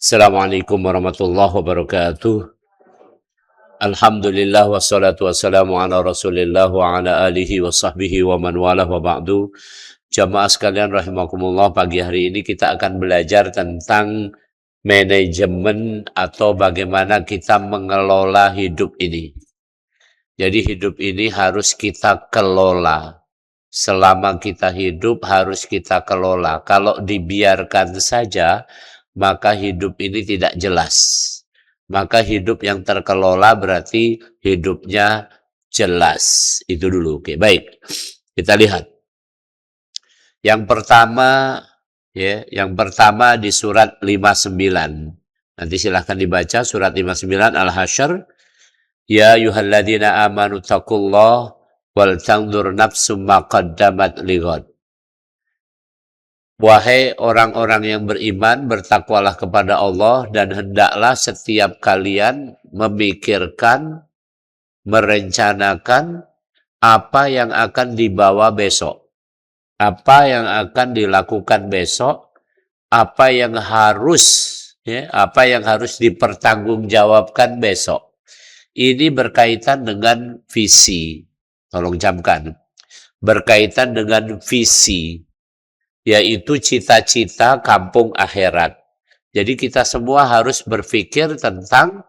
Assalamualaikum warahmatullahi wabarakatuh. Alhamdulillah wassalatu wassalamu ala Rasulillah wa ala alihi wa sahbihi wa man walah wa ba'du. Jamaah sekalian rahimakumullah, pagi hari ini kita akan belajar tentang manajemen atau bagaimana kita mengelola hidup ini. Jadi hidup ini harus kita kelola. Selama kita hidup harus kita kelola. Kalau dibiarkan saja, maka hidup ini tidak jelas. Maka hidup yang terkelola berarti hidupnya jelas. Itu dulu. Oke, baik. Kita lihat. Yang pertama di surat 59. Nanti silahkan dibaca surat 59 Al-Hasyr. Ya ayyuhalladzina amanu taqullah wal tanzur nafsum ma qaddamat lighad. Wahai orang-orang yang beriman, bertakwalah kepada Allah dan hendaklah setiap kalian memikirkan, merencanakan apa yang akan dibawa besok. Apa yang akan dilakukan besok, apa yang harus dipertanggungjawabkan besok. Ini berkaitan dengan visi. Tolong camkan. Berkaitan dengan visi, yaitu cita-cita kampung akhirat. Jadi kita semua harus berpikir tentang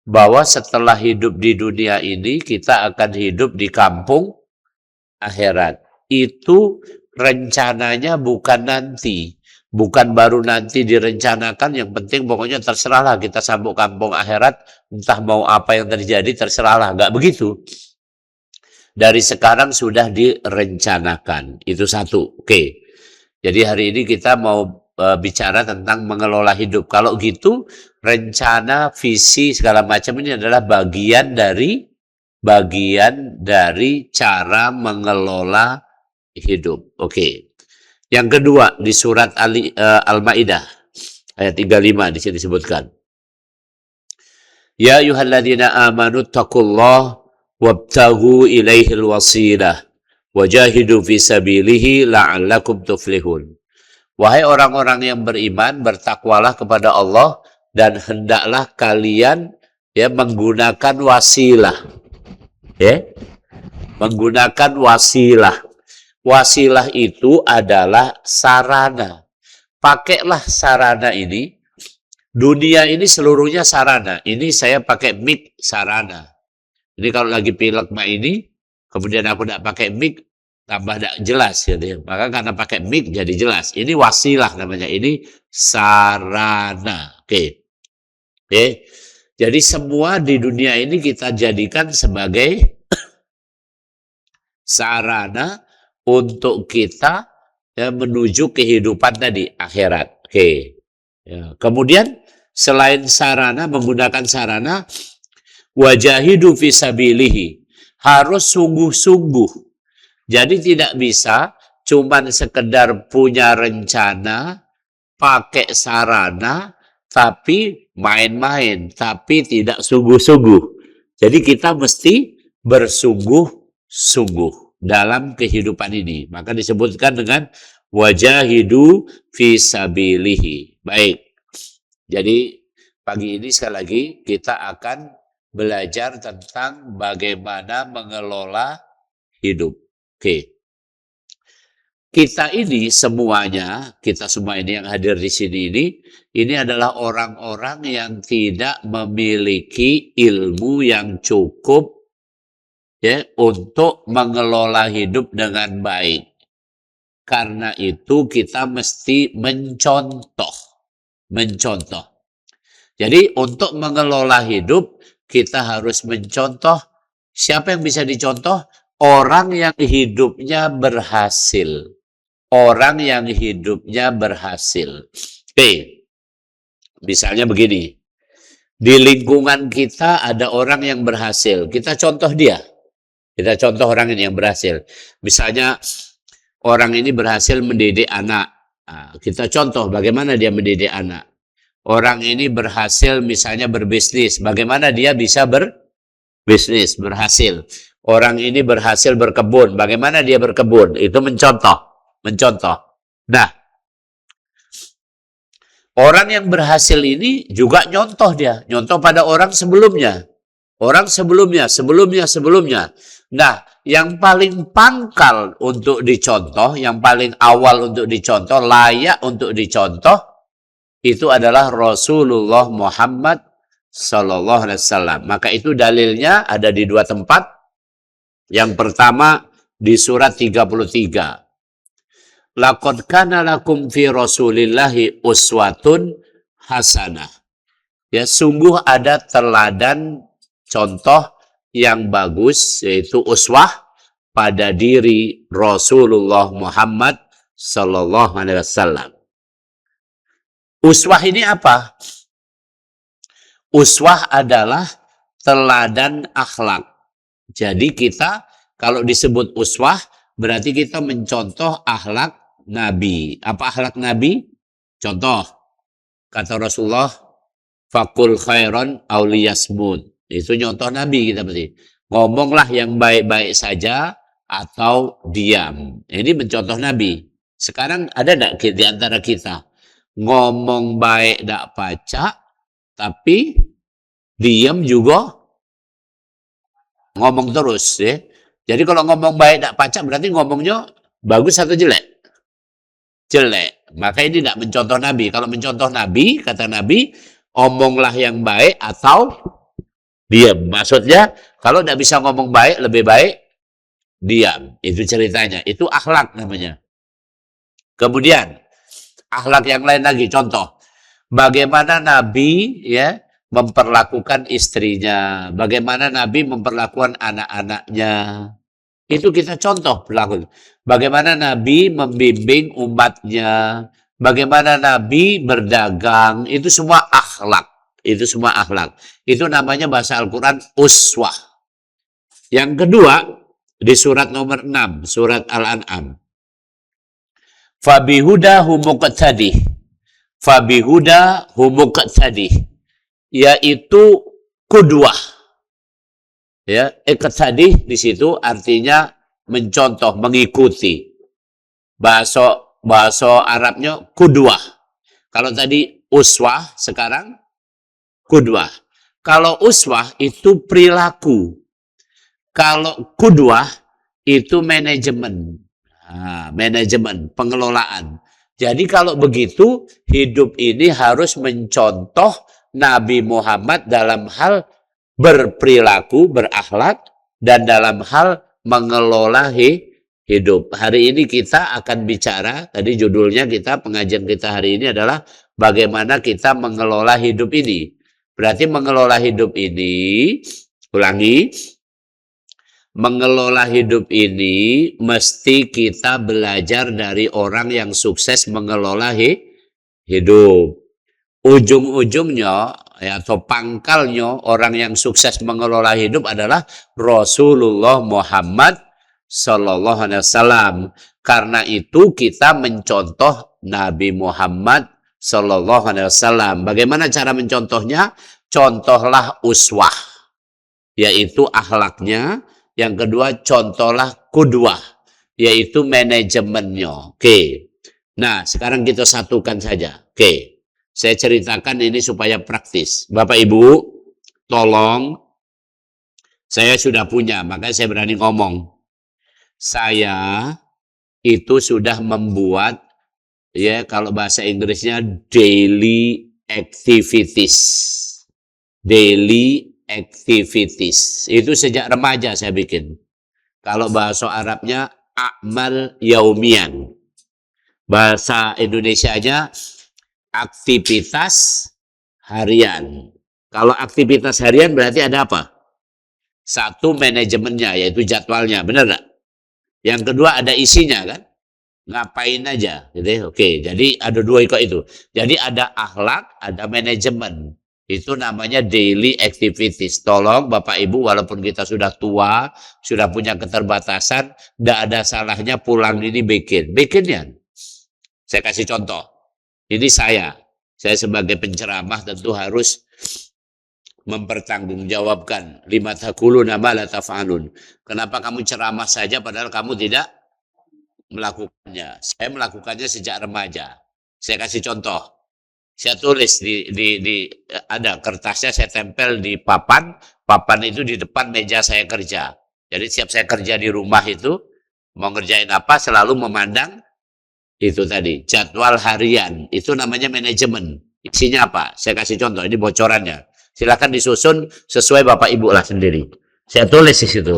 bahwa setelah hidup di dunia ini, kita akan hidup di kampung akhirat. Itu rencananya bukan nanti. Bukan baru nanti direncanakan, yang penting pokoknya terserahlah kita sambung kampung akhirat, entah mau apa yang terjadi terserahlah. Nggak begitu. Dari sekarang sudah direncanakan. Itu satu. Oke. Jadi hari ini kita mau bicara tentang mengelola hidup. Kalau gitu, rencana, visi, segala macam ini adalah bagian dari cara mengelola hidup. Oke. Yang kedua di surat Al-Maidah ayat 35 di sini disebutkan. Ya ayyuhalladzina amanu taqullah wabtaghu ilaihil wasilah wajahidu fi sabilihi la'allakum tuflihun. Wahai orang-orang yang beriman, bertakwalah kepada Allah dan hendaklah kalian menggunakan wasilah. Menggunakan wasilah. Wasilah itu adalah sarana. Pakailah sarana ini. Dunia ini seluruhnya sarana. Ini saya pakai mic sarana. Ini kalau lagi pilek ini, kemudian aku tidak pakai mic, tambah tidak jelas. Gitu. Maka karena pakai mic jadi jelas. Ini wasilah namanya. Ini sarana. Oke. Jadi semua di dunia ini kita jadikan sebagai sarana untuk kita menuju kehidupan tadi, akhirat. Oke. Ya. Kemudian selain sarana, menggunakan sarana, wajahidu fi sabilihi. Harus sungguh-sungguh. Jadi tidak bisa cuman sekedar punya rencana, pakai sarana, tapi main-main, tapi tidak sungguh-sungguh. Jadi kita mesti bersungguh-sungguh dalam kehidupan ini. Maka disebutkan dengan wajahidu fi sabilihi. Baik. Jadi pagi ini sekali lagi kita akan belajar tentang bagaimana mengelola hidup. Oke. Kita ini semuanya, kita semua ini yang hadir di sini ini adalah orang-orang yang tidak memiliki ilmu yang cukup untuk mengelola hidup dengan baik. Karena itu kita mesti mencontoh. Jadi untuk mengelola hidup kita harus mencontoh. Siapa yang bisa dicontoh? Orang yang hidupnya berhasil. Orang yang hidupnya berhasil. Oke. Misalnya begini. Di lingkungan kita ada orang yang berhasil. Kita contoh dia. Kita contoh orang ini yang berhasil. Misalnya orang ini berhasil mendidik anak. Nah, kita contoh bagaimana dia mendidik anak. Orang ini berhasil misalnya berbisnis. Bagaimana dia bisa berbisnis, berhasil. Orang ini berhasil berkebun. Bagaimana dia berkebun? Itu mencontoh. Nah, Orang yang berhasil ini juga nyontoh dia. Nyontoh pada orang sebelumnya. Orang sebelumnya. Nah, yang paling pangkal untuk dicontoh, yang paling awal untuk dicontoh, layak untuk dicontoh, itu adalah Rasulullah Muhammad Sallallahu Alaihi Wasallam. Maka itu dalilnya ada di dua tempat. Yang pertama di surat 33. Laqad kana lakum fi Rasulillahi uswatun hasanah. Ya, sungguh ada teladan contoh yang bagus, yaitu uswah pada diri Rasulullah Muhammad Sallallahu Alaihi Wasallam. Uswah ini apa? Uswah adalah teladan akhlak. Jadi kita kalau disebut uswah berarti kita mencontoh akhlak Nabi. Apa akhlak Nabi? Contoh, kata Rasulullah, fakul khairon auliyasmud. Itu contoh Nabi kita berarti. Ngomonglah yang baik-baik saja atau diam. Ini mencontoh Nabi. Sekarang ada enggak di antara kita ngomong baik enggak pacak, tapi diam juga ngomong terus ya. Jadi kalau ngomong baik enggak pacak berarti ngomongnya bagus atau jelek? Jelek. Maka ini tidak mencontoh Nabi. Kalau mencontoh Nabi, kata Nabi, omonglah yang baik atau diam. Maksudnya, kalau tidak bisa ngomong baik, lebih baik diam. Itu ceritanya. Itu akhlak namanya. Kemudian, akhlak yang lain lagi. Contoh, bagaimana Nabi ya memperlakukan istrinya, bagaimana Nabi memperlakukan anak-anaknya. Itu kita contoh berlaku. Bagaimana Nabi membimbing umatnya, bagaimana Nabi berdagang, itu semua akhlak. Itu semua akhlak. Itu namanya bahasa Al-Quran uswah. Yang kedua, di surat nomor 6, surat Al-An'am. Fabihuda humuqtadih. Fabihuda humuqtadih. Yaitu kudwah. Ya, iqtadih di situ artinya mencontoh, mengikuti. Bahasa Arabnya kudwah. Kalau tadi uswah, sekarang kudwah. Kalau uswah itu perilaku. Kalau kudwah itu manajemen. Nah, manajemen, pengelolaan. Jadi kalau begitu, hidup ini harus mencontoh Nabi Muhammad dalam hal berperilaku, berakhlak, dan dalam hal mengelola hidup. Hari ini kita akan bicara, tadi judulnya pengajian kita hari ini adalah bagaimana kita mengelola hidup ini. Berarti mengelola hidup ini, ulangi, mengelola hidup ini mesti kita belajar dari orang yang sukses mengelola hidup. Ujung-ujungnya ya, atau pangkalnya orang yang sukses mengelola hidup adalah Rasulullah Muhammad Sallallahu Alaihi Wasallam. Karena itu kita mencontoh Nabi Muhammad Sallallahu Alaihi Wasallam. Bagaimana cara mencontohnya? Contohlah uswah, yaitu akhlaknya. Yang kedua, contohlah kudwah, yaitu manajemennya. Oke. Nah, sekarang kita satukan saja. Oke. Saya ceritakan ini supaya praktis. Bapak Ibu, tolong, saya sudah punya, makanya saya berani ngomong. Saya itu sudah membuat, ya kalau bahasa Inggrisnya, daily activities. Daily activities. Itu sejak remaja saya bikin. Kalau bahasa Arabnya, a'mal yaumian. Bahasa Indonesianya, aktivitas harian. Kalau aktivitas harian berarti ada apa? Satu, manajemennya, yaitu jadwalnya. Benar nggak? Yang kedua ada isinya kan? Ngapain aja. Gitu. Oke, jadi ada dua itu. Jadi ada akhlak, ada manajemen. Itu namanya daily activities. Tolong Bapak Ibu, walaupun kita sudah tua, sudah punya keterbatasan, tidak ada salahnya pulang ini bikin. Bikinnya. Saya kasih contoh. Ini saya sebagai penceramah tentu harus mempertanggungjawabkan lima taquluna ma la taf'alun. Kenapa kamu ceramah saja padahal kamu tidak melakukannya? Saya melakukannya sejak remaja. Saya kasih contoh. Saya tulis ada kertasnya, saya tempel di papan. Papan itu di depan meja saya kerja. Jadi siap saya kerja di rumah itu, mau ngerjain apa selalu memandang itu tadi, jadwal harian. Itu namanya manajemen. Isinya apa? Saya kasih contoh, ini bocorannya. Silakan disusun sesuai Bapak Ibu lah sendiri. Saya tulis di situ.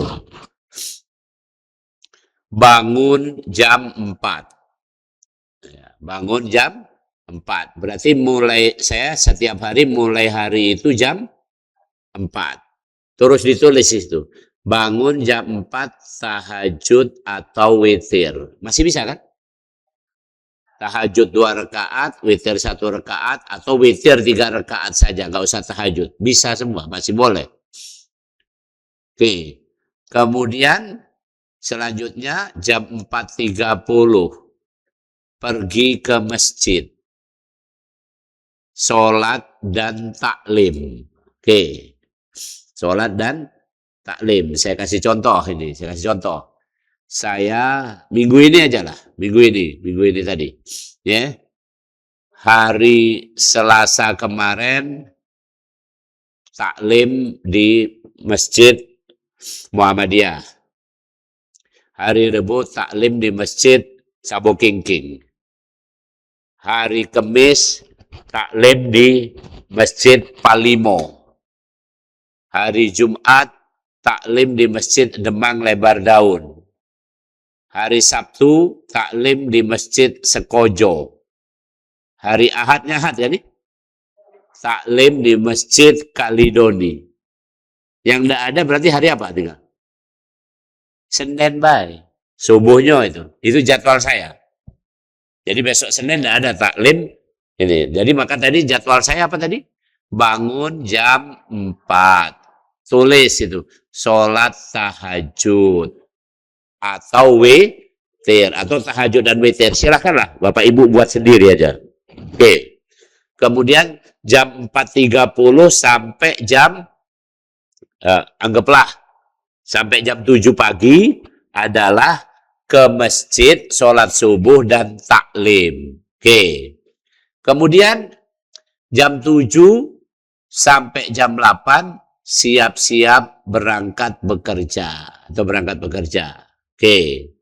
Bangun jam 4. Bangun jam 4. Berarti saya setiap hari mulai hari itu jam 4. Terus ditulis itu. Bangun jam 4 tahajud atau witir. Masih bisa kan? Tahajud 2 rakaat, witir 1 rakaat, atau witir 3 rakaat saja. Nggak usah tahajud. Bisa semua, masih boleh. Oke. Kemudian selanjutnya jam 4.30. Pergi ke masjid. Sholat dan taklim. Oke. Sholat dan taklim. Saya kasih contoh ini. Saya minggu ini aja lah. Minggu ini tadi. Ya. Hari Selasa kemarin taklim di Masjid Muhammadiyah. Hari Rabu taklim di Masjid Sabo Kingking. Hari Kamis taklim di Masjid Palimo. Hari Jumat taklim di Masjid Demang Lebar Daun. Hari Sabtu taklim di Masjid Sekojo. Hari Ahadnya Ahad ya nih? Taklim di Masjid Kalidoni. Yang tidak ada berarti hari apa tinggal? Senin baik. Subuhnya itu. Itu jadwal saya. Jadi besok Senin tidak ada taklim. Ini. Jadi maka tadi jadwal saya apa tadi? Bangun jam 4. Tulis itu. Sholat tahajud. Atau witir. Atau tahajud dan witir. Silakanlah Bapak Ibu buat sendiri aja. Oke. Kemudian jam 4.30 sampai jam anggaplah sampai jam 7 pagi adalah ke masjid, sholat subuh dan taklim. Oke. Kemudian jam 7 sampai jam 8 siap-siap berangkat bekerja atau berangkat bekerja. Oke.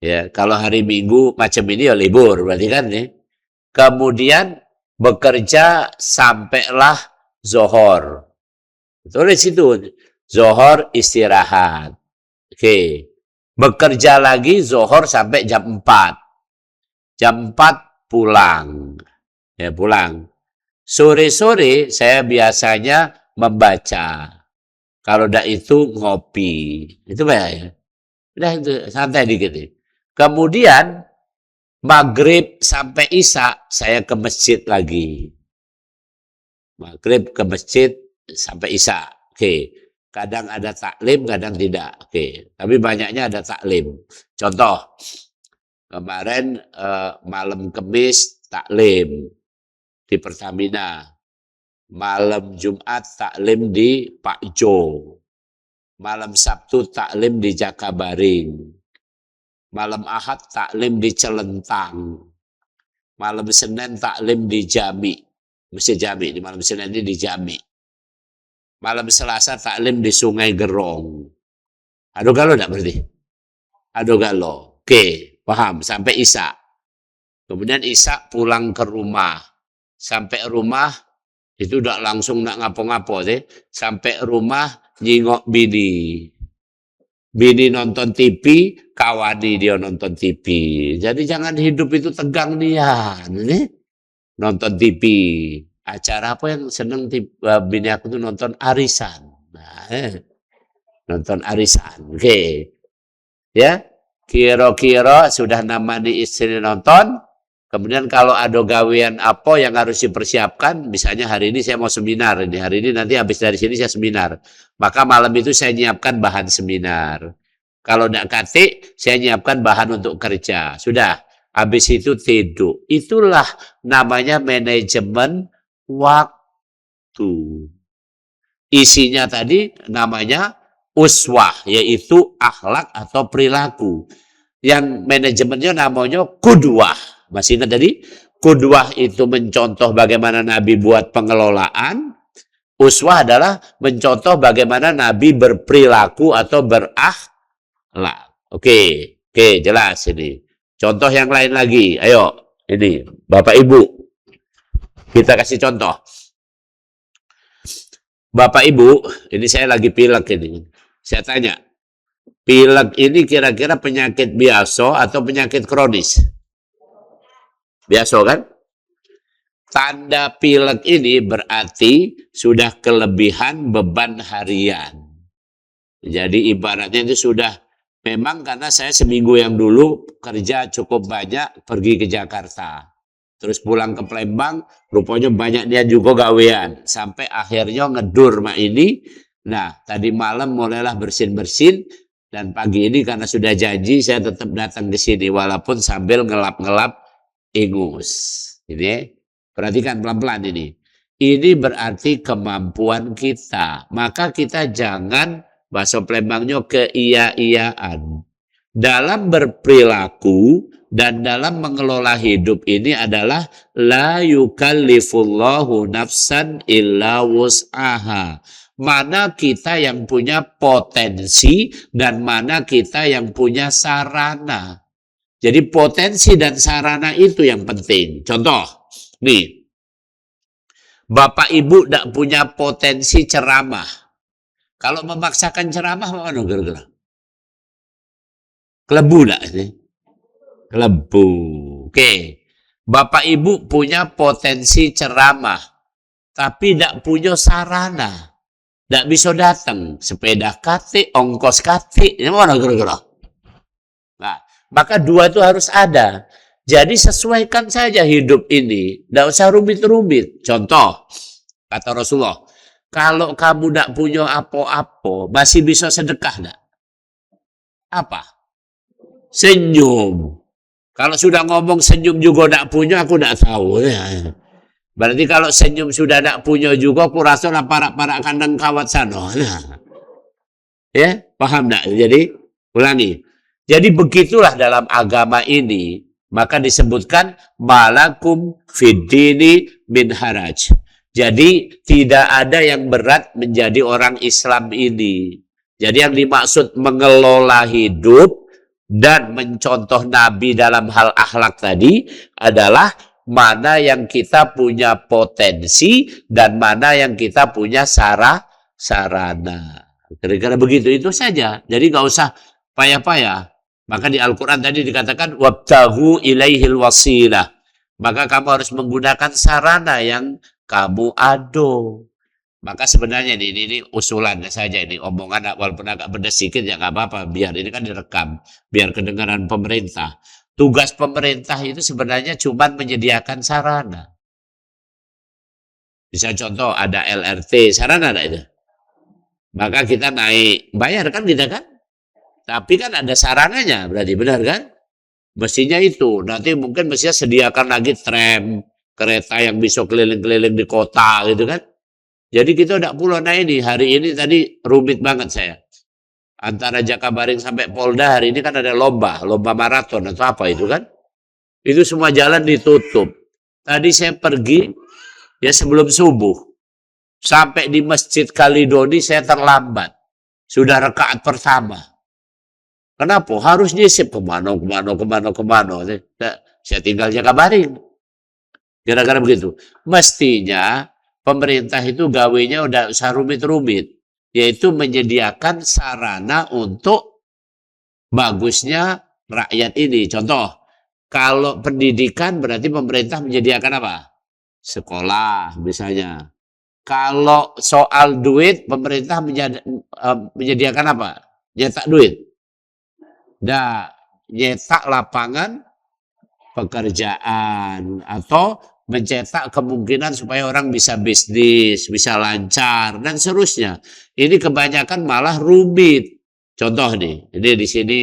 Ya, kalau hari Minggu macam ini ya libur berarti kan nih. Kemudian bekerja sampailah zohor. Tulis itu. Zohor istirahat. Oke. Bekerja lagi zohor sampai jam 4. Jam 4 pulang. Ya, pulang. Sore-sore saya biasanya membaca. Kalau tidak itu ngopi. Itu baik ya. Udah itu santai dikit. Kemudian Maghrib sampai Isya saya ke masjid lagi. Maghrib ke masjid sampai Isya. Oke. Kadang ada taklim, kadang tidak. Oke. Tapi banyaknya ada taklim. Contoh. Kemarin malam Kamis taklim di Pertamina. Malam Jumat taklim di Pak Jo. Malam Sabtu taklim di Jakabaring. Malam Ahad taklim di Celentang. Malam Senin taklim di Jami. Masjid Jami. Di malam Senin ini di Jami. Malam Selasa taklim di Sungai Gerong. Adogalo enggak berarti? Adogalo. Oke, paham. Sampai Isya. Kemudian Isya pulang ke rumah. Sampai rumah itu udah langsung enggak ngapo-ngapo deh. Sampai rumah nyingok bini. Bini nonton TV, kawani dia nonton TV. Jadi jangan hidup itu tegang dia. Nonton TV. Acara apa yang seneng bini aku tuh nonton arisan. Nah, nonton arisan. Oke. Ya. Kira-kira sudah namani istri nonton. Kemudian kalau ada gawean apa yang harus dipersiapkan, misalnya hari ini saya mau seminar, hari ini nanti habis dari sini saya seminar. Maka malam itu saya nyiapkan bahan seminar. Kalau tidak katik, saya nyiapkan bahan untuk kerja. Sudah, habis itu tidur. Itulah namanya manajemen waktu. Isinya tadi namanya uswah, yaitu akhlak atau perilaku. Yang manajemennya namanya kudwah. Masih ingat tadi? Qudwah itu mencontoh bagaimana Nabi buat pengelolaan. Uswah adalah mencontoh bagaimana Nabi berperilaku atau berakhlak. Oke, jelas ini. Contoh yang lain lagi. Ayo, ini Bapak Ibu. Kita kasih contoh. Bapak Ibu, ini saya lagi pilek ini. Saya tanya, pilek ini kira-kira penyakit biasa atau penyakit kronis? Biasa kan? Tanda pilek ini berarti sudah kelebihan beban harian. Jadi ibaratnya itu sudah, memang karena saya seminggu yang dulu kerja cukup banyak, pergi ke Jakarta. Terus pulang ke Palembang, rupanya banyak dia juga gawean. Sampai akhirnya ngedur mak ini. Nah, tadi malam mulailah bersin-bersin. Dan pagi ini karena sudah janji, saya tetap datang ke sini. Walaupun sambil ngelap-ngelap ingus. Ini, perhatikan pelan-pelan ini. Ini berarti kemampuan kita. Maka kita jangan, bahasa Palembangnya, keia-iaan. Dalam berperilaku dan dalam mengelola hidup ini adalah la yukallifullahu nafsan illa wus'aha. Mana kita yang punya potensi dan mana kita yang punya sarana. Jadi potensi dan sarana itu yang penting. Contoh, nih, Bapak Ibu tidak punya potensi ceramah. Kalau memaksakan ceramah, mana kira-kira? Kelebu enggak sih? Kelebu. Oke. Bapak Ibu punya potensi ceramah, tapi tidak punya sarana. Tidak bisa datang. Sepeda kate, ongkos kate. Ini mana kira-kira? Nah, maka dua itu harus ada. Jadi sesuaikan saja hidup ini. Tidak usah rumit-rumit. Contoh, kata Rasulullah, kalau kamu tidak punya apa-apa, masih bisa sedekah enggak? Apa? Senyum. Kalau sudah ngomong senyum juga tidak punya, aku tidak tahu. Ya. Berarti kalau senyum sudah tidak punya juga, aku rasa lah para kandang kawat sana. Nah. Ya, paham tidak? Jadi, ulangi. Jadi begitulah dalam agama ini, maka disebutkan malakum fiddini min haraj. Jadi tidak ada yang berat menjadi orang Islam ini. Jadi yang dimaksud mengelola hidup dan mencontoh Nabi dalam hal akhlak tadi adalah mana yang kita punya potensi dan mana yang kita punya sarana. Kira-kira begitu, itu saja. Jadi nggak usah payah-payah. Maka di Al-Quran tadi dikatakan wabtaghu ilaihil wasilah. Maka kamu harus menggunakan sarana yang kamu ado. Maka sebenarnya ini usulan saja, ini omongan walaupun agak pedas sedikit ya nggak apa-apa, biar ini kan direkam, biar kedengaran pemerintah. Tugas pemerintah itu sebenarnya cuma menyediakan sarana. Bisa contoh ada LRT, sarana ada itu. Maka kita naik, bayar kan kita kan? Tapi kan ada sarananya, berarti benar kan? Mestinya itu, nanti mungkin mestinya sediakan lagi tram, kereta yang bisa keliling-keliling di kota gitu kan? Jadi kita udah pulau ini, hari ini tadi rumit banget saya. Antara Jakabaring sampai Polda hari ini kan ada lomba maraton atau apa itu kan. Itu semua jalan ditutup. Tadi saya pergi ya sebelum subuh. Sampai di Masjid Kalidoni saya terlambat. Sudah rakaat pertama. Kenapa? Harus nyisip kemana. Saya tinggal Jakabaring. Kira-kira begitu. Mestinya pemerintah itu gawenya udah usah rumit-rumit, yaitu menyediakan sarana untuk bagusnya rakyat ini. Contoh, kalau pendidikan berarti pemerintah menyediakan apa? Sekolah misalnya. Kalau soal duit, pemerintah menyediakan apa? Nyetak duit. Nyetak lapangan pekerjaan atau mencetak kemungkinan supaya orang bisa bisnis, bisa lancar, dan seterusnya. Ini kebanyakan malah rumit. Contoh nih, ini di sini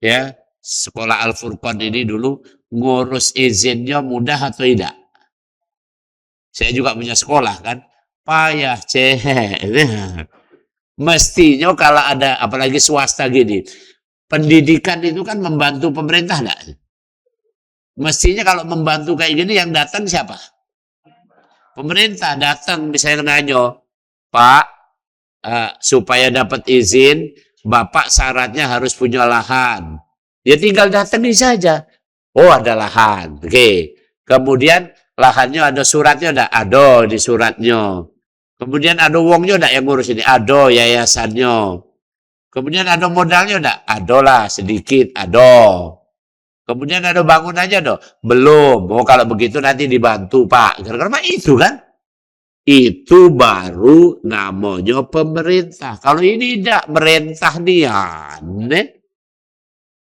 ya, sekolah Al-Furqan ini dulu ngurus izinnya mudah atau tidak? Saya juga punya sekolah kan, payah Mestinya kalau ada, apalagi swasta gini, pendidikan itu kan membantu pemerintah enggak? Mestinya kalau membantu kayak gini yang datang siapa? Pemerintah datang misalnya nanya, Pak, supaya dapat izin, Bapak syaratnya harus punya lahan. Ya tinggal datangin saja. Oh ada lahan. Oke. Kemudian lahannya ada suratnya enggak? Ada di suratnya. Kemudian ada uangnya enggak yang ngurus ini? Ada yayasannya. Kemudian ada modalnya enggak? Ada lah sedikit, ada. Kemudian ada bangunannya dong? Belum. Oh kalau begitu nanti dibantu Pak. Karena itu kan. Itu baru namanya pemerintah. Kalau ini tidak merintah nih aneh.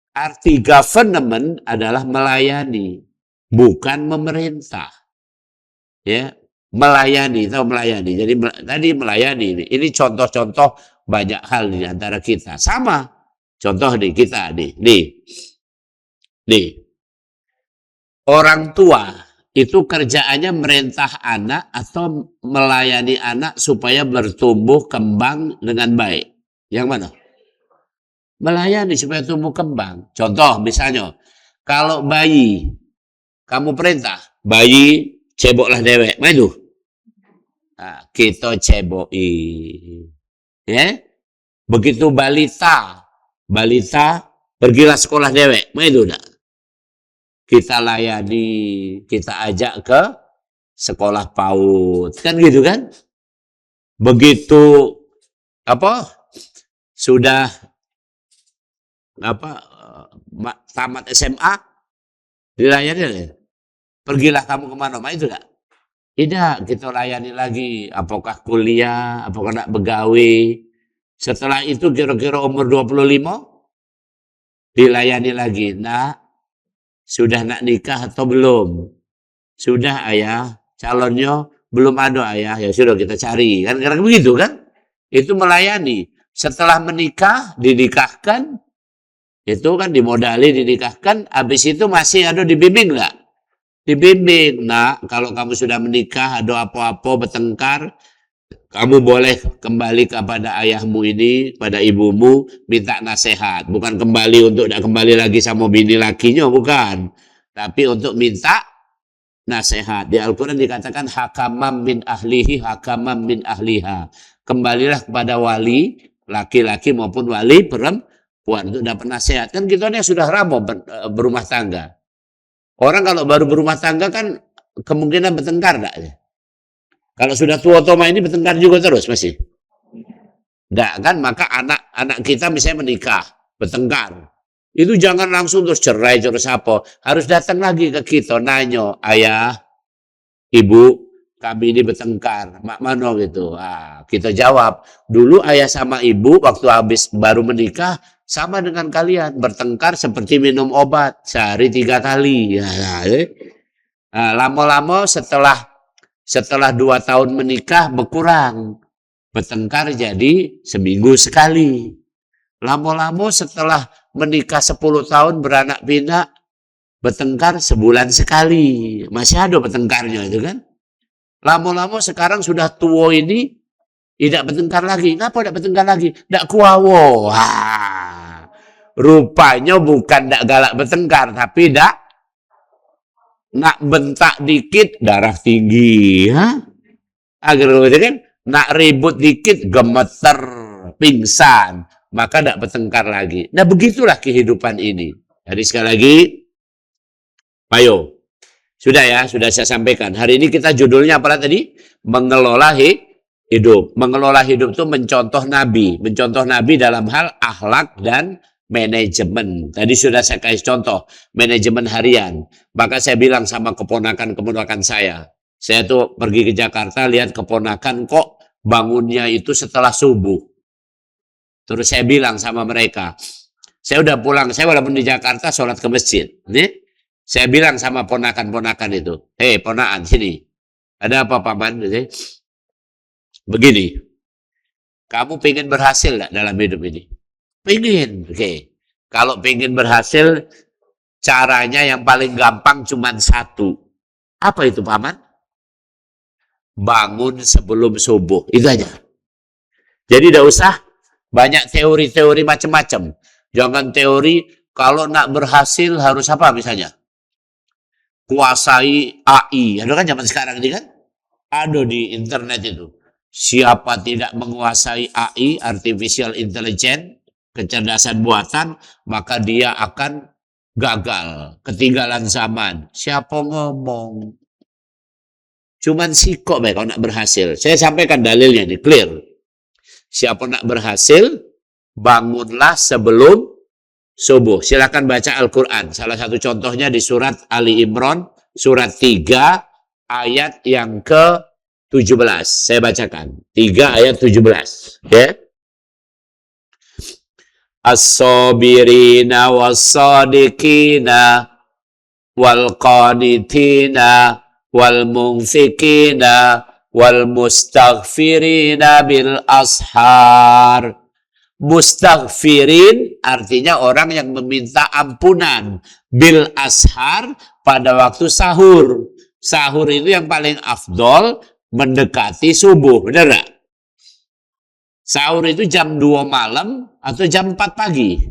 Arti government adalah melayani, bukan memerintah. Ya, melayani, tahu melayani. Jadi tadi melayani. Ini contoh-contoh banyak hal di antara kita. Sama. Contoh nih kita nih. Orang tua itu kerjaannya merintah anak atau melayani anak supaya bertumbuh kembang dengan baik. Yang mana? Melayani supaya tumbuh kembang. Contoh misalnya, kalau bayi, kamu perintah, bayi ceboklah dewek, main tuh. Nah, kita ceboki. Ya? Begitu balita pergilah sekolah dewek, main tuh enggak? Kita layani, kita ajak ke sekolah PAUD. Kan gitu kan? Begitu apa? Sudah tamat SMA dilayani. Pergilah kamu kemana? Itu enggak? Tidak, kita layani lagi. Apakah kuliah, apakah nak begawe. Setelah itu kira-kira umur 25 dilayani lagi. Nah, sudah nak nikah atau belum? Sudah ayah, calonnya belum ada ayah. Ya sudah kita cari. Kan karena begitu kan? Itu melayani. Setelah menikah, dinikahkan, itu kan dimodali, dinikahkan, habis itu masih ada dibimbing enggak? Dibimbing. Nah, kalau kamu sudah menikah, ada apa-apa bertengkar, kamu boleh kembali kepada ayahmu ini, pada ibumu, minta nasihat. Bukan kembali untuk tidak kembali lagi sama bini lakinya, bukan. Tapi untuk minta nasihat. Di Al-Quran dikatakan hakamam min ahlihi, hakamam min ahliha. Kembalilah kepada wali, laki-laki maupun wali perempuan untuk dapat nasihat. Kan kita ini sudah lama berumah tangga. Orang kalau baru berumah tangga kan kemungkinan bertengkar enggak? Kalau sudah tua Toma ini bertengkar juga terus masih. Enggak kan? Maka anak kita misalnya menikah, bertengkar. Itu jangan langsung terus cerai, terus apa. Harus datang lagi ke kita, nanya, ayah, ibu, kami ini bertengkar. Mak mano gitu. Nah, kita jawab. Dulu ayah sama ibu waktu habis baru menikah, sama dengan kalian. Bertengkar seperti minum obat. Sehari 3 kali. Nah, lama-lama setelah 2 tahun menikah berkurang. Bertengkar jadi seminggu sekali. Lama-lama setelah menikah 10 tahun beranak pinak, bertengkar sebulan sekali. Masih ada bertengkarnya itu kan. Lama-lama sekarang sudah tua ini tidak bertengkar lagi. Kenapa tidak bertengkar lagi? Tidak kuawo. Rupanya bukan tidak galak bertengkar, tapi tidak nak bentak dikit darah tinggi. Agar kan nak ribut dikit gemeter, pingsan. Maka tidak bertengkar lagi. Nah begitulah kehidupan ini. Jadi sekali lagi, ayo. Sudah ya, sudah saya sampaikan. Hari ini kita judulnya apa tadi? Mengelola hidup. Mengelola hidup itu mencontoh Nabi. Mencontoh Nabi dalam hal akhlak dan manajemen. Tadi sudah saya kasih contoh. Manajemen harian. Maka saya bilang sama keponakan-keponakan saya. Saya tuh pergi ke Jakarta, lihat keponakan kok bangunnya itu setelah subuh. Terus saya bilang sama mereka, saya udah pulang, saya walaupun di Jakarta sholat ke masjid. Nih, saya bilang sama ponakan-ponakan itu, hei ponakan sini, ada apa paman? Begini, kamu pengen berhasil nggak dalam hidup ini? Pengen, oke. Kalau pengen berhasil, caranya yang paling gampang cuma satu. Apa itu paman? Bangun sebelum subuh, itu aja. Jadi tidak usah banyak teori-teori macam-macam. Jangan teori kalau nak berhasil harus apa misalnya. kuasai AI. Ada kan zaman sekarang ini kan? Ada di internet itu. Siapa tidak menguasai AI, Artificial Intelligence, kecerdasan buatan, maka dia akan gagal, ketinggalan zaman. Siapa ngomong? Cuman sikok baik kalau nak berhasil. Saya sampaikan dalilnya ini, clear. Siapa nak berhasil, bangunlah sebelum subuh. Silakan baca Al-Quran. Salah satu contohnya di surat Ali Imran, surat 3, ayat yang ke-17. Saya bacakan. 3 ayat 17. Ya. As-sabirina was-sadiqina wal-qanitina wal-munfikina wal-mustaghfirina bil-ashar. Mustaghfirin artinya orang yang meminta ampunan. Bil-ashar pada waktu sahur. Sahur itu yang paling afdol mendekati subuh, benar gak? Sahur itu jam 2 malam atau jam 4 pagi?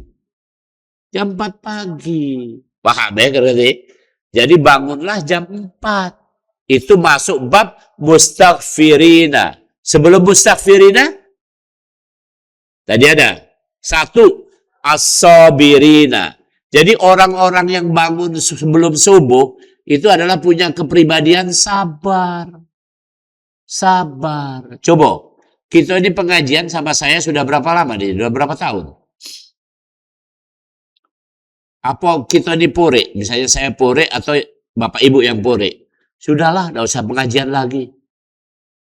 Jam 4 pagi. Paham ya? Jadi bangunlah jam 4. Itu masuk bab mustaghfirina. Sebelum mustaghfirina, tadi ada. 1, as-sabirina. Jadi orang-orang yang bangun sebelum subuh, itu adalah punya kepribadian sabar. Sabar. Coba. Kita ini pengajian sama saya sudah berapa lama nih? Sudah berapa tahun? Apa kita ini pore? Misalnya saya pore atau Bapak Ibu yang pore. Sudahlah, tidak usah pengajian lagi.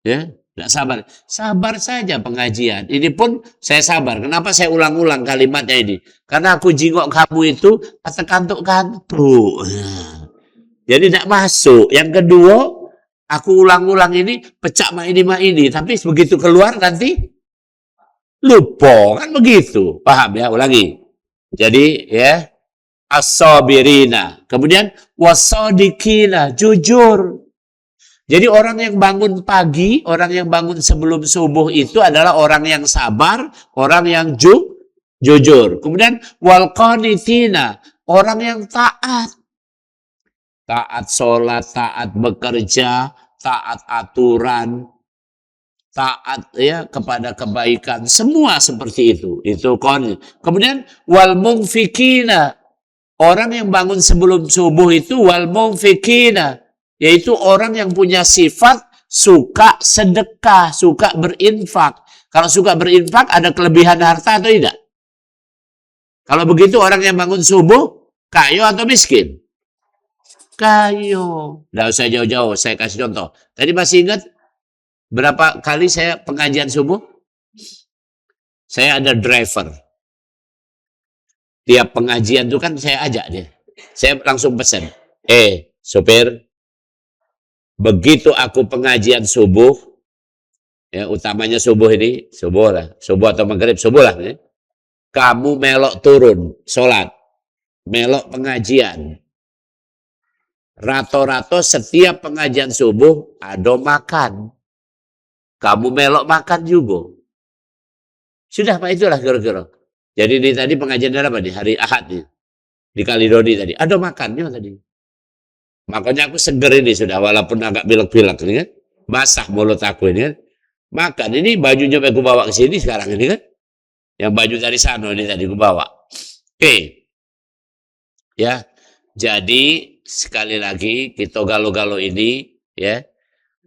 Ya, tidak sabar. Sabar saja pengajian. Ini pun saya sabar. Kenapa saya ulang-ulang kalimatnya ini? Karena aku jingok kamu itu kata kantuk-kantuk. Jadi tidak masuk. Yang kedua, aku ulang-ulang ini, pecah mah ini. Tapi begitu keluar nanti, lupa. Kan begitu. Paham ya? Ulangi. Jadi ya, as-sabirina. Kemudian, was-sadiqina. Jujur. Jadi orang yang bangun pagi, orang yang bangun sebelum subuh itu adalah orang yang sabar, orang yang jujur. Kemudian, wal-qanitina. Orang yang taat. Taat sholat, taat bekerja, taat aturan, taat ya kepada kebaikan, semua seperti itu. Itu kon. Kemudian wal munfikina, orang yang bangun sebelum subuh itu wal munfikina, yaitu orang yang punya sifat suka sedekah, suka berinfak. Kalau suka berinfak ada kelebihan harta atau tidak? Kalau begitu orang yang bangun subuh kaya atau miskin? Kayo. Nggak usah jauh-jauh, saya kasih contoh. Tadi masih ingat berapa kali saya pengajian subuh? Saya ada driver. Tiap pengajian itu kan saya ajak dia. Saya langsung pesan. Sopir, begitu aku pengajian subuh, ya utamanya subuh ini, subuh atau maghrib, subuh lah. Ya. Kamu melok turun, sholat. Melok pengajian. Rato-rato setiap pengajian subuh ada makan. Kamu melok makan juga. Sudah Pak, itulah kira-kira. Jadi ini tadi pengajian apa nih? Hari Ahad nih. Di Kalidoni tadi. Ada makannya tadi. Makanya aku seger ini sudah. Walaupun agak bilek-bilek ini kan. Basah mulut aku ini kan. Makan. Ini bajunya aku bawa ke sini sekarang ini kan. Yang baju dari sana ini tadi aku bawa. Oke. Ya. Jadi sekali lagi kita galau-galau ini ya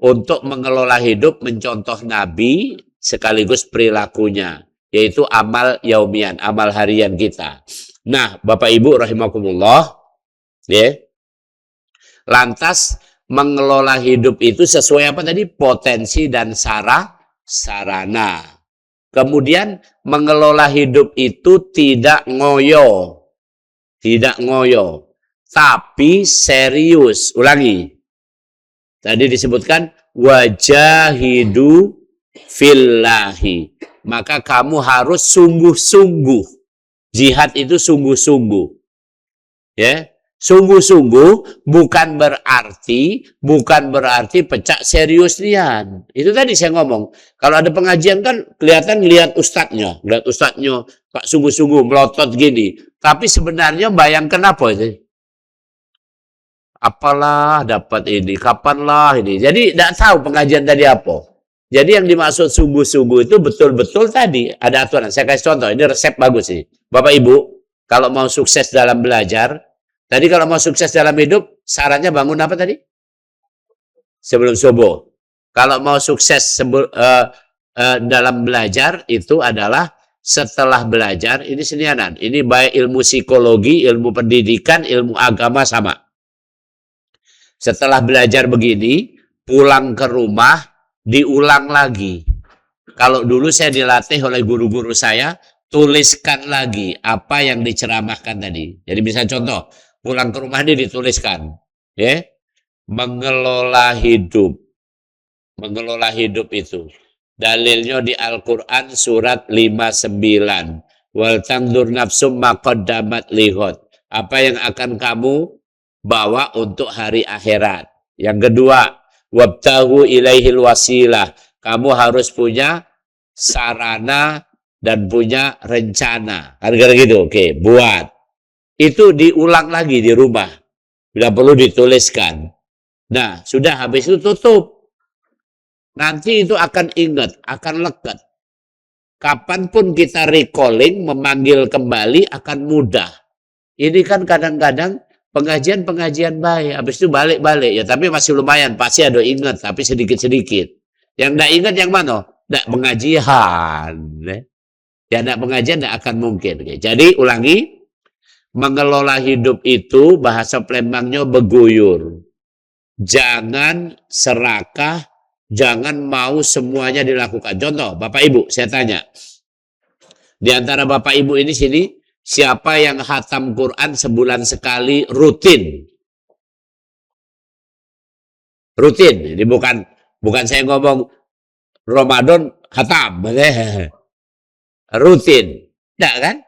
untuk mengelola hidup mencontoh Nabi sekaligus perilakunya yaitu amal yaumian, amal harian kita. Nah, Bapak Ibu rahimakumullah ya. Lantas mengelola hidup itu sesuai apa tadi? Potensi dan sarana. Kemudian mengelola hidup itu tidak ngoyo. Tidak ngoyo. Tapi serius. Ulangi. Tadi disebutkan wajahidu fillahi. Maka kamu harus sungguh-sungguh. Jihad itu sungguh-sungguh. Ya, sungguh-sungguh bukan berarti pecah serius nian. Itu tadi saya ngomong. Kalau ada pengajian kan kelihatan lihat ustadznya Pak sungguh-sungguh melotot gini. Tapi sebenarnya bayangkan apa itu? apalah dapat ini, kapanlah ini. Jadi tidak tahu pengajian tadi apa. Jadi yang dimaksud sungguh-sungguh itu betul-betul tadi ada aturan. Saya kasih contoh, ini resep bagus sih. Bapak Ibu, kalau mau sukses dalam belajar, tadi kalau mau sukses dalam hidup, sarannya bangun apa tadi? Sebelum subuh. Kalau mau sukses dalam belajar itu adalah setelah belajar, ini senianan. Ini baik ilmu psikologi, ilmu pendidikan, ilmu agama sama. Setelah belajar begini, pulang ke rumah, diulang lagi. Kalau dulu saya dilatih oleh guru-guru saya, tuliskan lagi apa yang diceramahkan tadi. Jadi bisa contoh, pulang ke rumah ini dituliskan. Ya, mengelola hidup. Mengelola hidup itu. Dalilnya di Al-Quran surat 59. Wal tangdur nafsum maqaddamat lihot. Apa yang akan kamu bawa untuk hari akhirat. Yang kedua, wabtahu ilaihil wasilah. Kamu harus punya sarana dan punya rencana. Harga gitu, oke, buat. Itu diulang lagi di rumah. Bila perlu dituliskan. Nah, sudah habis itu tutup. Nanti itu akan ingat, akan lekat. Kapanpun kita recalling, memanggil kembali akan mudah. Ini kan kadang-kadang pengajian baik. Habis itu balik-balik. Ya, tapi masih lumayan. Pasti ada ingat, tapi sedikit-sedikit. Yang tidak ingat yang mana? Tidak pengajian. Ya, tidak pengajian tidak akan mungkin. Jadi ulangi. Mengelola hidup itu bahasa Palembangnya beguyur. Jangan serakah. Jangan mau semuanya dilakukan. Contoh, Bapak Ibu, saya tanya. Di antara Bapak Ibu ini sini, siapa yang khatam Quran sebulan sekali rutin? Rutin. Ini bukan saya ngomong Ramadan khatam. Rutin. Tidak kan?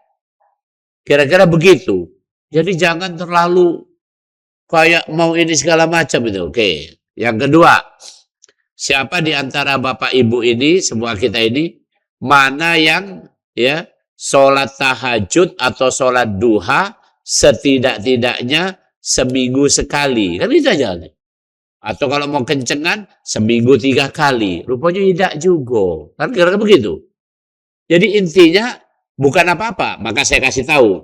Kira-kira begitu. Jadi jangan terlalu kayak mau ini segala macam itu. Oke. Yang kedua, siapa di antara Bapak Ibu ini, semua kita ini, mana yang ya sholat tahajud atau sholat duha setidak-tidaknya seminggu sekali. Kan itu aja. Atau kalau mau kencengan, seminggu 3 kali. Rupanya tidak juga. Kan kira-kira begitu. Jadi intinya bukan apa-apa. Maka saya kasih tahu.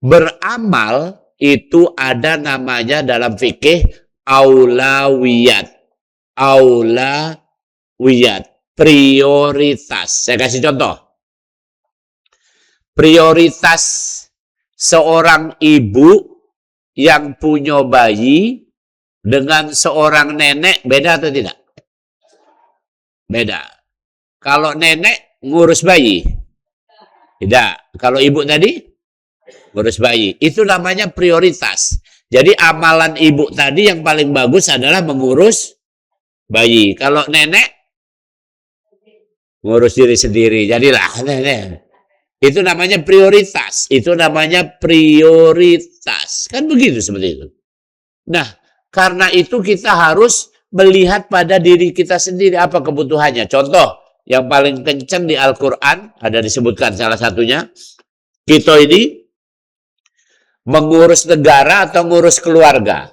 Beramal itu ada namanya dalam fikih aulawiyat. Aulawiyat, prioritas. Saya kasih contoh. Prioritas seorang ibu yang punya bayi dengan seorang nenek beda atau tidak? Beda. Kalau nenek ngurus bayi. Tidak. Kalau ibu tadi ngurus bayi. Itu namanya prioritas. Jadi amalan ibu tadi yang paling bagus adalah mengurus bayi. Kalau nenek ngurus diri sendiri. Jadilah nenek. Itu namanya prioritas. Itu namanya prioritas. Kan begitu seperti itu. Nah, karena itu kita harus melihat pada diri kita sendiri apa kebutuhannya. Contoh yang paling kencang di Al-Quran ada disebutkan salah satunya. Kita ini mengurus negara atau ngurus keluarga.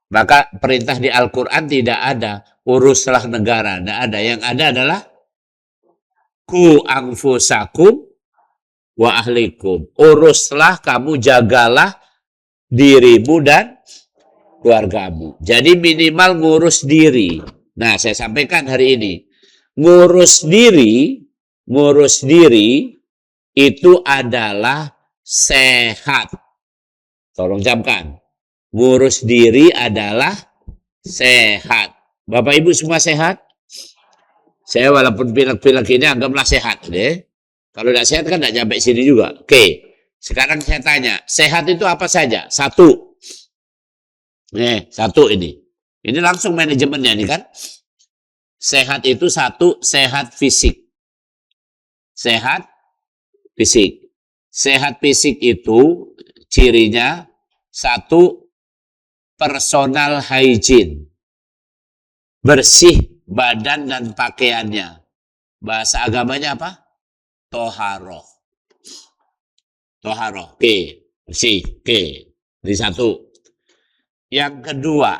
Maka perintah di Al-Quran tidak ada. Uruslah negara. Tidak ada. Yang ada adalah ku anfusakum wa ahlikum. Uruslah kamu, jagalah dirimu dan keluargamu. Jadi minimal ngurus diri. Nah, saya sampaikan hari ini. Ngurus diri itu adalah sehat. Tolong camkan. Ngurus diri adalah sehat. Bapak Ibu semua sehat? Saya walaupun pilek-pilek ini anggaplah sehat. Deh. Kalau tidak sehat kan tidak sampai sini juga. Oke. Sekarang saya tanya. Sehat itu apa saja? Satu. Satu ini. Ini langsung manajemennya ini kan. Sehat itu satu, sehat fisik. Sehat fisik. Sehat fisik itu cirinya satu, personal hygiene. Bersih badan dan pakaiannya. Bahasa agamanya apa? Toharoh. Toharoh. Oke. Bersih. Oke. Ini satu. Yang kedua,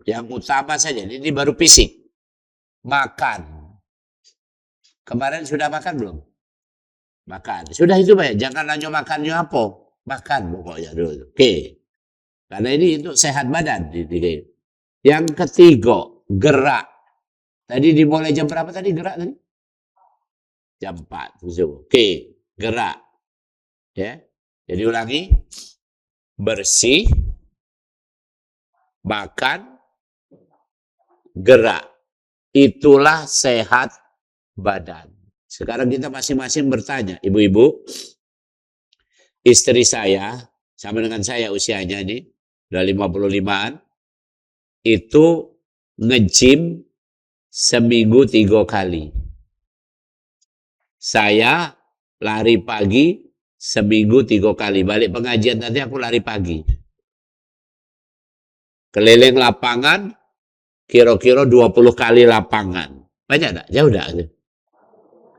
yang utama saja, ini baru fisik. Makan. Kemarin sudah makan belum? Makan. Sudah itu Pak ya, jangan hanya makannya apa. Makan pokoknya dulu. Oke. Karena ini untuk sehat badan. Yang ketiga, gerak. Tadi dimulai jam berapa tadi gerak tadi? Jam 4. Oke, gerak. Ya. Jadi ulangi. Bersih, makan, gerak. Itulah sehat badan. Sekarang kita masing-masing bertanya, ibu-ibu, istri saya, sama dengan saya usianya ini, udah 55-an, itu nge-gym seminggu 3 kali. Saya lari pagi seminggu 3 kali. Balik pengajian nanti aku lari pagi. Keliling lapangan, kira-kira 20 kali lapangan. Banyak enggak? Jauh enggak?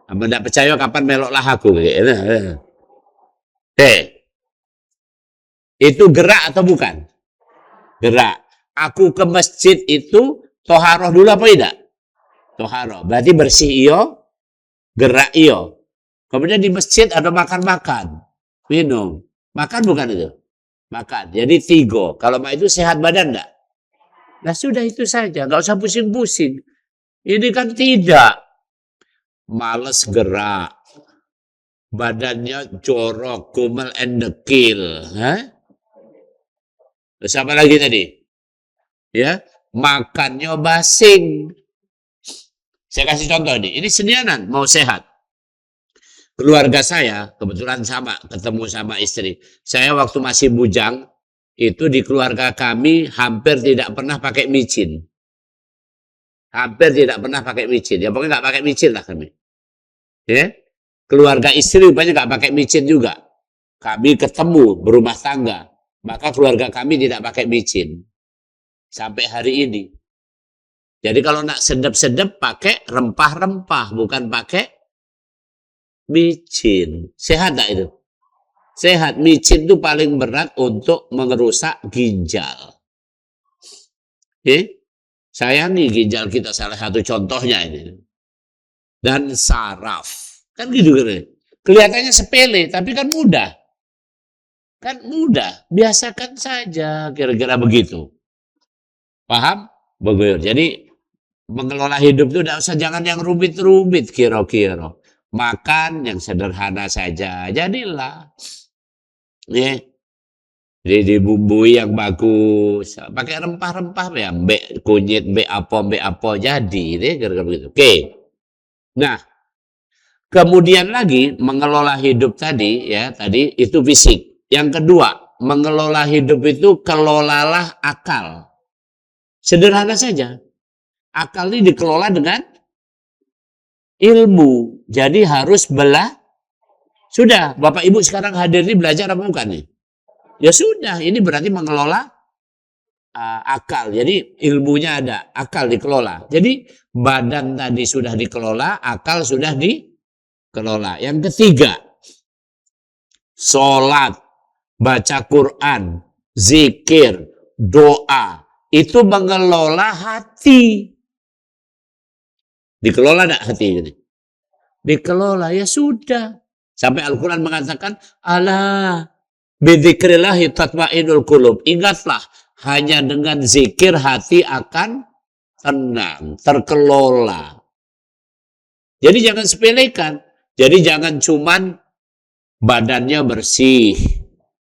Apa enggak percaya kapan meloklah aku. Itu gerak atau bukan? Gerak. Aku ke masjid itu toharoh dulu apa tidak? Toharoh. Berarti bersih iyo, gerak iyo. Kemudian di masjid ada makan-makan, minum. Makan bukan itu? Makan. Jadi 3. Kalau itu sehat badan enggak? Nah sudah itu saja. Enggak usah pusing-pusing. Ini kan tidak. Males gerak. Badannya jorok, kumel and dekil. Terus apa lagi tadi? Ya, makannya basing. Saya kasih contoh nih. Ini senianan mau sehat. Keluarga saya kebetulan sama, ketemu sama istri. Saya waktu masih bujang, itu di keluarga kami hampir tidak pernah pakai micin. Hampir tidak pernah pakai micin. Ya pokoknya nggak pakai micin lah kami. Ya, keluarga istri rupanya nggak pakai micin juga. Kami ketemu berumah tangga, maka keluarga kami tidak pakai micin sampai hari ini. Jadi kalau nak sedep-sedep pakai rempah-rempah, bukan pakai micin. Sehat tak itu? Sehat. Micin itu paling berat untuk merusak ginjal. Sayangi ginjal kita, salah satu contohnya ini. Dan saraf. Kan gitu kan. Kelihatannya sepele, tapi kan mudah. Kan mudah. Biasakan saja, kira-kira begitu. Paham? Begitu. Jadi mengelola hidup itu tidak usah, jangan yang rumit-rumit kira-kira. Makan yang sederhana saja. Jadilah. Ya. Jadi dibumbui yang bagus. Pakai rempah-rempah ya. Mbek kunyit, mbek apa jadi. Kira-kira begitu. Oke. Nah. Kemudian lagi mengelola hidup tadi ya. Tadi itu fisik. Yang kedua. Mengelola hidup itu kelolalah akal. Sederhana saja. Akal ini dikelola dengan ilmu. Jadi harus sudah, Bapak Ibu sekarang hadir ini belajar apa bukan nih? Ya sudah, ini berarti mengelola akal. Jadi ilmunya ada, akal dikelola. Jadi badan tadi sudah dikelola, akal sudah dikelola. Yang ketiga, sholat, baca Quran, zikir, doa. Itu mengelola hati. Dikelola enggak hati ini? Dikelola, ya sudah. Sampai Al-Quran mengatakan, ala bidzikrillahi tatma'innul qulub. Ingatlah, hanya dengan zikir hati akan tenang, terkelola. Jadi jangan sepelekan. Jadi jangan cuman badannya bersih.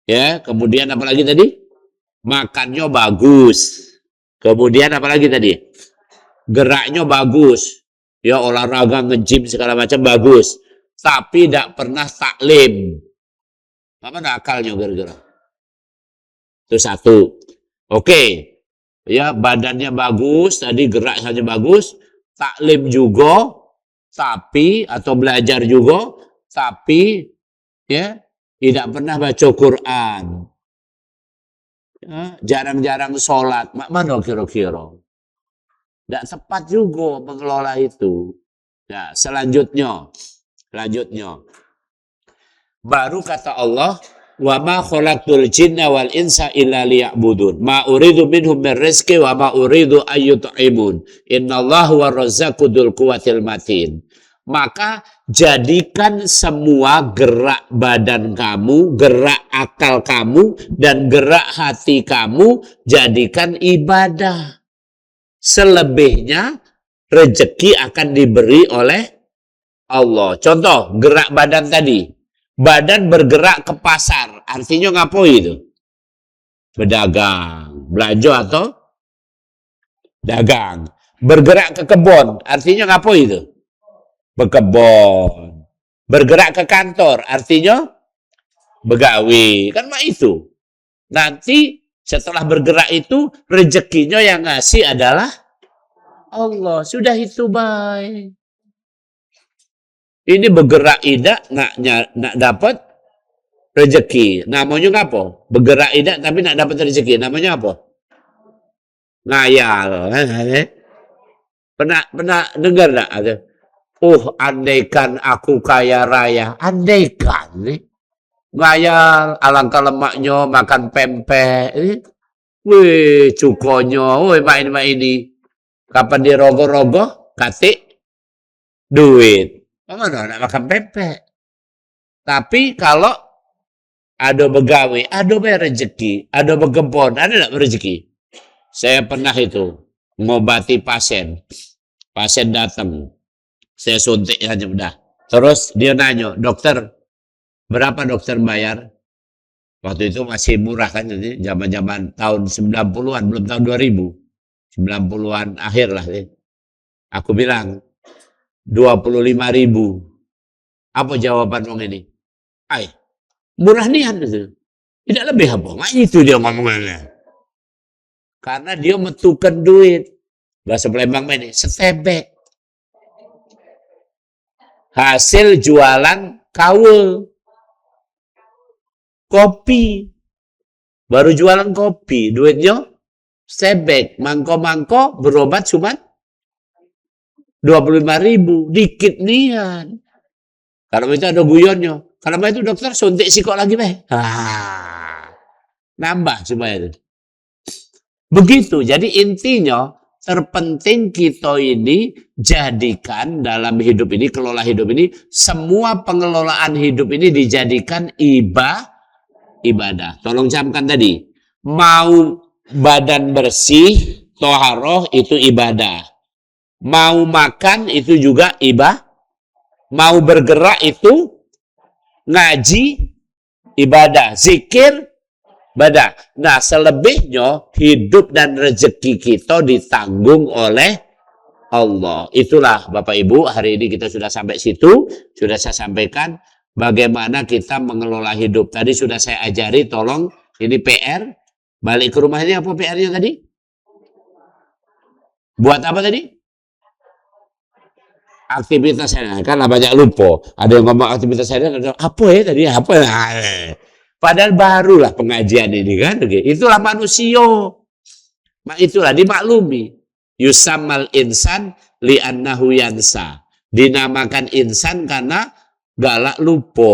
Ya, kemudian apalagi tadi? Makannya bagus. Kemudian apalagi tadi? Geraknya bagus. Ya olahraga, nge-gym segala macam bagus. Tapi tidak pernah taklim. Apa akalnya gara-gara? Itu satu. Oke. Ya badannya bagus, tadi gerak saja bagus. Taklim juga, tapi atau belajar juga, tapi ya tidak pernah baca Quran. Ya, jarang-jarang sholat. Mana kira-kira? Tidak tepat juga mengelola itu. Ya, selanjutnya. Baru kata Allah, Wa ma khalaqtul jinna wal insa illa liya'budun. Ma uridu minhum min rizqi wa ma uridu ayyut'imun. Innallaha war-razzaqu dzul quwwatil matin. Maka jadikan semua gerak badan kamu, gerak akal kamu, dan gerak hati kamu, jadikan ibadah. Selebihnya rezeki akan diberi oleh Allah. Contoh, gerak badan tadi. Badan bergerak ke pasar. Artinya ngapain itu? Berdagang. Belanja atau dagang. Bergerak ke kebun. Artinya ngapain itu? Berkebun. Bergerak ke kantor. Artinya begawi. Kan mah itu. Nanti setelah bergerak itu, rezekinya yang ngasih adalah Allah. Sudah itu baik. Ini bergerak idak nak dapat rezeki. Namanya apa? Bergerak idak tapi nak dapat rezeki. Namanya apa? Ngayal. Pernah dengar tak? Andaikan aku kaya raya. Andaikan. Ngayal. Alangkah lemaknya makan pempek. Wih, cukonya. Wih, main ini. Kapan dia rogo-rogo? Katik duit. Mana nak makan pempek. Tapi kalau ada begawe, ada bayar rezeki, ada berkebun, ada tak rezeki? Saya pernah itu mengobati pasien. Pasien datang, saya suntik aja udah. Terus dia nanya, dokter, berapa dokter bayar? Waktu itu masih murah kan, zaman-zaman tahun 90-an, belum tahun 2000. 90-an akhir lah. Aku bilang, 25.000. Apa jawaban orang ini? Murah nian itu. Tidak lebih apa? Nggak itu dia ngomongnya. Karena dia metukan duit. Bahasa Palembang ini, setebek. Hasil jualan kaul. Kopi. Baru jualan kopi. Duitnya setebek. Mangko-mangko berobat cuma 25.000, dikit nian. Kalau itu ada guyonnya. Kalau itu dokter suntik sikok lagi beh. Nambah supaya itu. Begitu. Jadi intinya terpenting kita ini jadikan dalam hidup ini, kelola hidup ini, semua pengelolaan hidup ini dijadikan ibadah. Tolong camkan tadi. Mau badan bersih, toharoh itu ibadah. Mau makan itu juga mau bergerak itu ngaji ibadah, zikir ibadah. Nah, selebihnya hidup dan rezeki kita ditanggung oleh Allah. Itulah Bapak Ibu, hari ini kita sudah sampai situ, sudah saya sampaikan bagaimana kita mengelola hidup. Tadi sudah saya ajari, tolong ini PR. Balik ke rumah ini apa PR-nya tadi? Buat apa tadi? Aktivitas saya kan banyak lupa. Ada yang ngomong aktivitas saya ada apa ya tadi apa? Padahal barulah pengajian ini kan. Itulah manusia. Itulah dimaklumi. Yusammal insan li'annahu yansa. Dinamakan insan karena galak lupa.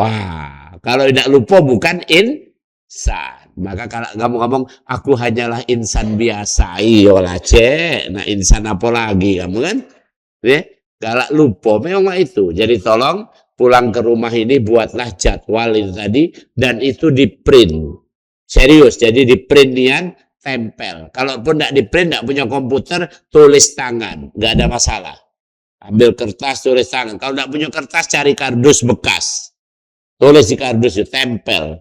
Wah, kalau tidak lupa bukan insan. Maka kalau kamu ngomong aku hanyalah insan biasa. Iyalah cek. Nah insan apa lagi kamu kan? Galak lupa memang itu. Jadi tolong pulang ke rumah ini buatlah jadwal itu tadi dan itu di print. Serius, jadi di print nian tempel. Kalaupun tidak di print, tidak punya komputer, tulis tangan, nggak ada masalah. Ambil kertas, tulis tangan. Kalau tidak punya kertas, cari kardus bekas. Tulis di kardus itu tempel.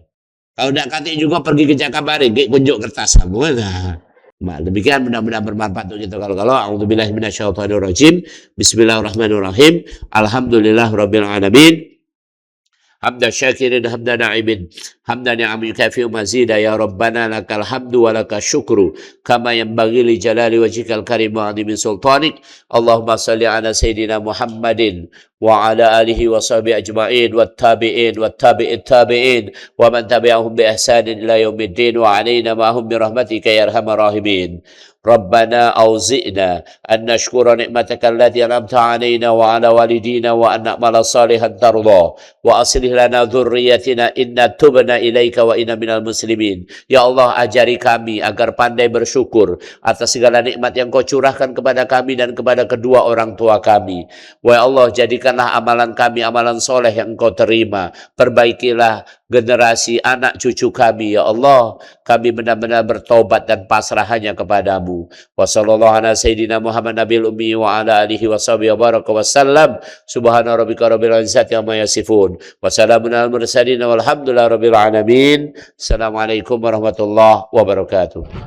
Kalau tidak katik juga pergi ke Jakabari, kunjuk kertas kamu. Nah, demikian mudah-mudahan bermanfaat untuk kita. Kalau a'udzubillahi minasyaitonirrajim. Bismillahirrahmanirrahim. Alhamdulillahirabbil alamin. Hamdan syakirin hamdan na'imin hamdan yang yukafi mazida ya rabbana lakal hamdu wa lakal syukru kama yanbaghi li jalali wajhikal karim wa 'azimi sultanik. Allahumma salli ala sayyidina Muhammadin wa ala alihi wa sahbihi ajma'in wat tabi'in wat tabi'it tabi'in wa man tabi'ahum bi ihsanin ila yaumiddin wa 'alaina ma hum bi rahmatika ya arhamar rahimin. Rabbana auzi'na an nashkura ni'mataka allati an'amta 'alaina wa 'ala walidina wa an na'mala salihan tarda wa aslih lana dzurriyyatina inna tubna ilaika wa inna minal muslimin. Ya Allah, ajari kami agar pandai bersyukur atas segala nikmat yang Kau curahkan kepada kami dan kepada kedua orang tua kami. Wahai Allah, jadikanlah amalan kami amalan soleh yang Engkau terima. Perbaikilah generasi anak cucu kami, ya Allah. Kami benar-benar bertobat dan pasrah hanya kepadamu. Wa sallallahu ala sayyidina Muhammad nabil ummi wa ala alihi wa sahbihi wa baraka wa sallam. Subhana rabbika rabbil izzati amma yasifun. Wa salamun alal mursalin walhamdulillahi rabbil alamin. Assalamualaikum warahmatullahi wabarakatuh.